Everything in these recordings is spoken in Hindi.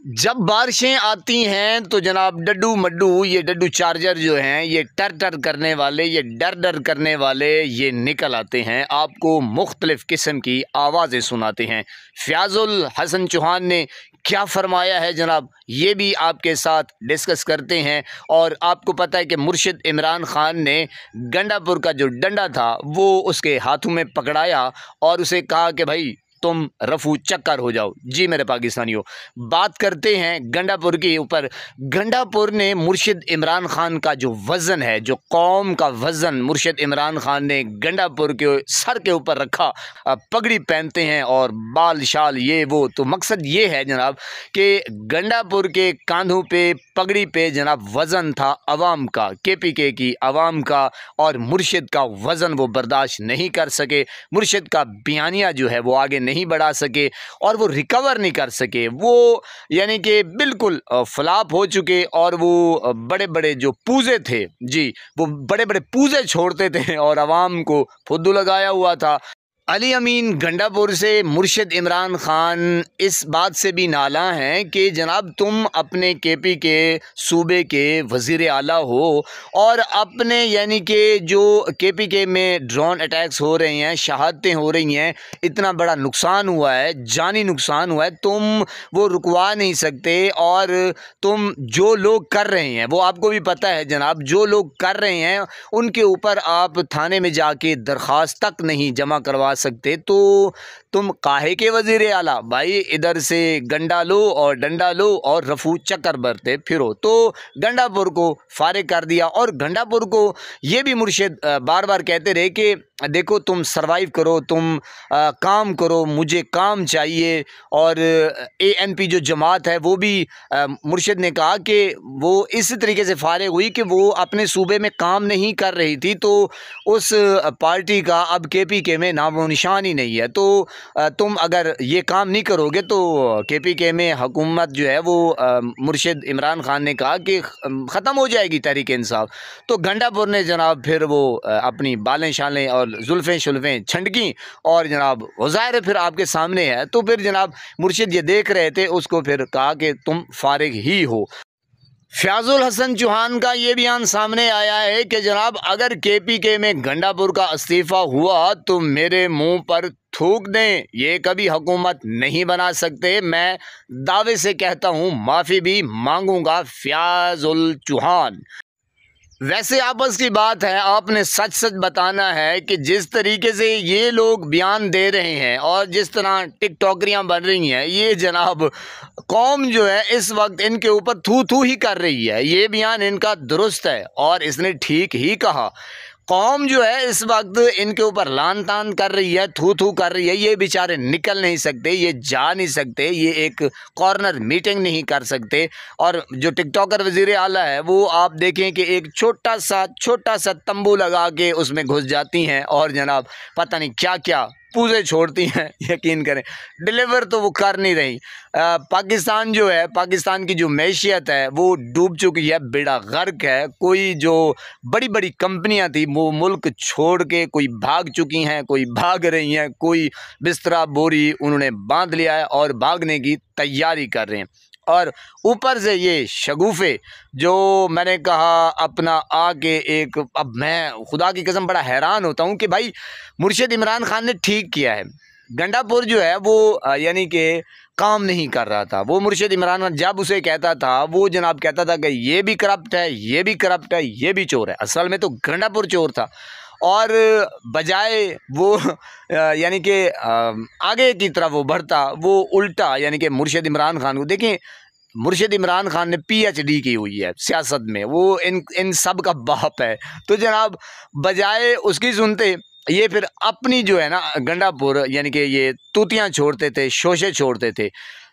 जब बारिशें आती हैं तो जनाब डड्डू मड्डू ये डड्डू चार्जर जो हैं ये टर टर करने वाले, ये डर डर करने वाले ये निकल आते हैं, आपको मुख्तलिफ़ किस्म की आवाज़ें सुनाते हैं। फ़याज़ुल हसन चौहान ने क्या फ़रमाया है जनाब, ये भी आपके साथ डिस्कस करते हैं। और आपको पता है कि मुर्शिद इमरान ख़ान ने गंडापुर का जो डंडा था वो उसके हाथों में पकड़ाया और उसे कहा कि भाई तुम रफू चक्कर हो जाओ। जी मेरे पाकिस्तानियों, बात करते हैं गंडापुर के ऊपर। गंडापुर ने मुर्शिद इमरान ख़ान का जो वज़न है, जो कौम का वज़न मुर्शिद इमरान ख़ान ने गंडापुर के सर के ऊपर रखा। पगड़ी पहनते हैं और बाल शाल ये वो, तो मकसद ये है जनाब कि गंडापुर के कांधों पे पगड़ी पे जनाब वज़न था अवाम का, KPK की अवाम का, और मुर्शिद का वज़न वो बर्दाश्त नहीं कर सके। मुर्शिद का बयानिया जो है वो आगे नहीं बढ़ा सके और वो रिकवर नहीं कर सके। वो यानी कि बिल्कुल फ्लॉप हो चुके और वो बड़े बड़े जो पूजे थे, जी वो बड़े बड़े पूजे छोड़ते थे और आवाम को फुद्दू लगाया हुआ था। अली अमीन गंडापुर से मुर्शिद इमरान ख़ान इस बात से भी नाला हैं कि जनाब तुम अपने KPK सूबे के वज़ीर आला हो और अपने यानी कि जो KPK में ड्रोन अटैक्स हो रहे हैं, शहादतें हो रही हैं, इतना बड़ा नुकसान हुआ है, जानी नुकसान हुआ है, तुम वो रुकवा नहीं सकते। और तुम जो लोग कर रहे हैं वो आपको भी पता है जनाब, जो लोग कर रहे हैं उनके ऊपर आप थाने में जाके दरख्वास्त तक नहीं जमा करवा सकते। तो तुम काहे के वज़ीर आला भाई, इधर से गंडा लो और डंडा लो और रफू चक्कर बरते फिरो। तो गंडापुर को फारिग कर दिया। और गंडापुर को ये भी मुर्शिद बार बार कहते रहे कि देखो तुम सरवाइव करो, तुम काम करो, मुझे काम चाहिए। और ANP जो जमात है वो भी मुर्शिद ने कहा कि वो इस तरीके से फारिग हुई कि वो अपने सूबे में काम नहीं कर रही थी, तो उस पार्टी का अब KPK में नामो निशान ही नहीं है। तो तुम अगर ये काम नहीं करोगे तो KPK में हुकूमत जो है वो मुर्शिद इमरान ख़ान ने कहा कि ख़त्म हो जाएगी तहरीक इंसाफ। तो गंडापुर ने जनाब फिर वो अपनी बालें शालें और जुल्फ़ें शुल्फ़ें छंडकी और जनाब ज़ाहिर फिर आपके सामने है। तो फिर जनाब मुर्शिद ये देख रहे थे, उसको फिर कहा कि तुम फारिग ही हो। फ़याज़ुल हसन चौहान का ये बयान सामने आया है कि जनाब अगर KPK में गंडापुर का इस्तीफ़ा हुआ तो मेरे मुंह पर थूक दें, ये कभी हुकूमत नहीं बना सकते। मैं दावे से कहता हूँ माफ़ी भी मांगूंगा। फ़याज़ुल चौहान, वैसे आपस की बात है, आपने सच सच बताना है कि जिस तरीके से ये लोग बयान दे रहे हैं और जिस तरह टिकटॉकरियाँ बन रही हैं, ये जनाब कौम जो है इस वक्त इनके ऊपर थू थू ही कर रही है। ये बयान इनका दुरुस्त है और इसने ठीक ही कहा। कौम जो है इस वक्त इनके ऊपर लान तान कर रही है, थू थू कर रही है। ये बेचारे निकल नहीं सकते, ये जा नहीं सकते, ये एक कॉर्नर मीटिंग नहीं कर सकते। और जो टिकटॉकर वज़ीर आला है वो आप देखें कि एक छोटा सा तंबू लगा के उसमें घुस जाती हैं और जनाब पता नहीं क्या क्या पूजे छोड़ती हैं। यकीन करें डिलीवर तो वो कर नहीं रही। पाकिस्तान जो है, पाकिस्तान की जो मैशियत है वो डूब चुकी है, बेड़ा गर्क है। कोई जो बड़ी बड़ी कंपनियां थी वो मुल्क छोड़ के कोई भाग चुकी हैं, कोई भाग रही हैं, कोई बिस्तरा बोरी उन्होंने बांध लिया है और भागने की तैयारी कर रहे हैं। और ऊपर से ये शगुफ़े जो मैंने कहा अपना आके एक, अब मैं खुदा की कसम बड़ा हैरान होता हूँ कि भाई मुर्शिद इमरान ख़ान ने ठीक किया है। गंडापुर जो है वो यानी कि काम नहीं कर रहा था। वो मुर्शिद इमरान खान जब उसे कहता था वो जनाब कहता था कि ये भी करप्ट है, ये भी करप्ट है, ये भी चोर है। असल में तो गंडापुर चोर था। और बजाय वो यानी कि आगे की तरफ वो बढ़ता, वो उल्टा यानी कि मुर्शिद इमरान खान को देखें। मुर्शिद इमरान खान ने PhD की हुई है सियासत में, वो इन सब का बाप है। तो जनाब बजाय उसकी सुनते ये फिर अपनी जो है ना गंडापुर यानी कि ये तूतियाँ छोड़ते थे, शोशे छोड़ते थे।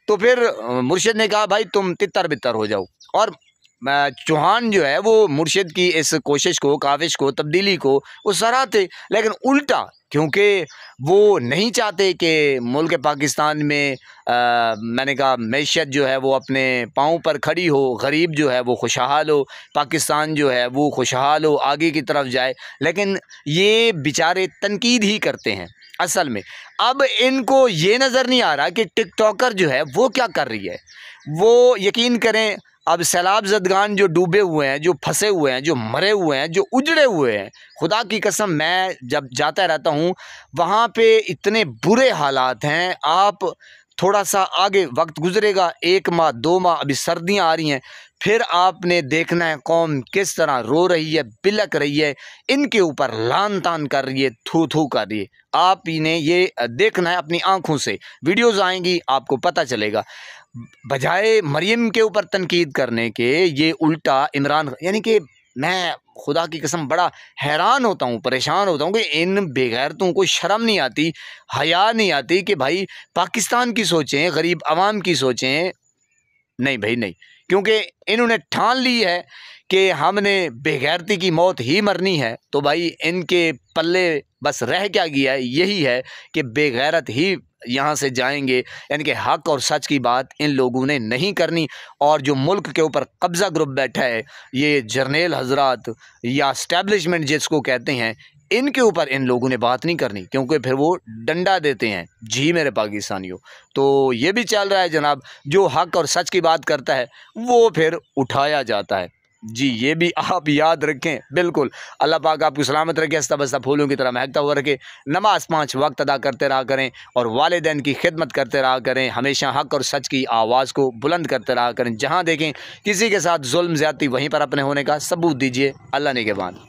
तो फिर मुर्शिद ने कहा भाई तुम तितर बितर हो जाओ। और चौहान जो है वो मुर्शिद की इस कोशिश को, काविश को, तब्दीली को वो सराहते, लेकिन उल्टा, क्योंकि वो नहीं चाहते कि मुल्क पाकिस्तान में मैंने कहा मैशियत जो है वो अपने पाँव पर खड़ी हो, गरीब जो है वो खुशहाल हो, पाकिस्तान जो है वो खुशहाल हो, आगे की तरफ जाए। लेकिन ये बेचारे तनकीद ही करते हैं असल में अब इनको ये नज़र नहीं आ रहा कि टिकटॉकर जो है वो क्या कर रही है। वो यकीन करें, अब सैलाब ज़दगान जो डूबे हुए हैं, जो फंसे हुए हैं, जो मरे हुए हैं, जो उजड़े हुए हैं, खुदा की कसम मैं जब जाता रहता हूँ वहाँ पे इतने बुरे हालात हैं। आप थोड़ा सा आगे वक्त गुजरेगा, 1 माह 2 माह, अभी सर्दियाँ आ रही हैं, फिर आपने देखना है कौम किस तरह रो रही है, बिलक रही है, इनके ऊपर लान तान कर रही है, थू थू कर रही है। आप इन्हें ये देखना है अपनी आंखों से, वीडियोज़ आएंगी आपको पता चलेगा। बजाय मरियम के ऊपर तनकीद करने के ये उल्टा इमरान, यानी कि मैं खुदा की कसम बड़ा हैरान होता हूँ, परेशान होता हूँ कि इन बेगैरतों को शर्म नहीं आती, हया नहीं आती कि भाई पाकिस्तान की सोचें, गरीब आवाम की सोचें। नहीं भाई नहीं, क्योंकि इन्होंने ठान ली है कि हमने बेगैरती की मौत ही मरनी है। तो भाई इनके पल्ले बस रह क्या गया है, यही है कि बेगैरत ही यहाँ से जाएंगे। यानी कि हक और सच की बात इन लोगों ने नहीं करनी। और जो मुल्क के ऊपर कब्ज़ा ग्रुप बैठा है, ये जर्नेल हजरात या इस्टेब्लिशमेंट जिसको कहते हैं, इनके ऊपर इन लोगों ने बात नहीं करनी, क्योंकि फिर वो डंडा देते हैं जी मेरे पाकिस्तानियों। तो ये भी चल रहा है जनाब, जो हक और सच की बात करता है वो फिर उठाया जाता है जी। ये भी आप याद रखें। बिल्कुल, अल्लाह पाक आपको सलामत रखे, हंसता बसता फूलों की तरह महकता हुआ रखे। नमाज 5 वक्त अदा करते रहा करें और वालिदैन की खिदमत करते रहा करें। हमेशा हक और सच की आवाज़ को बुलंद करते रहा करें। जहाँ देखें किसी के साथ जुल्म ज़्यादती, वहीं पर अपने होने का सबूत दीजिए। अल्लाह ने के बाद।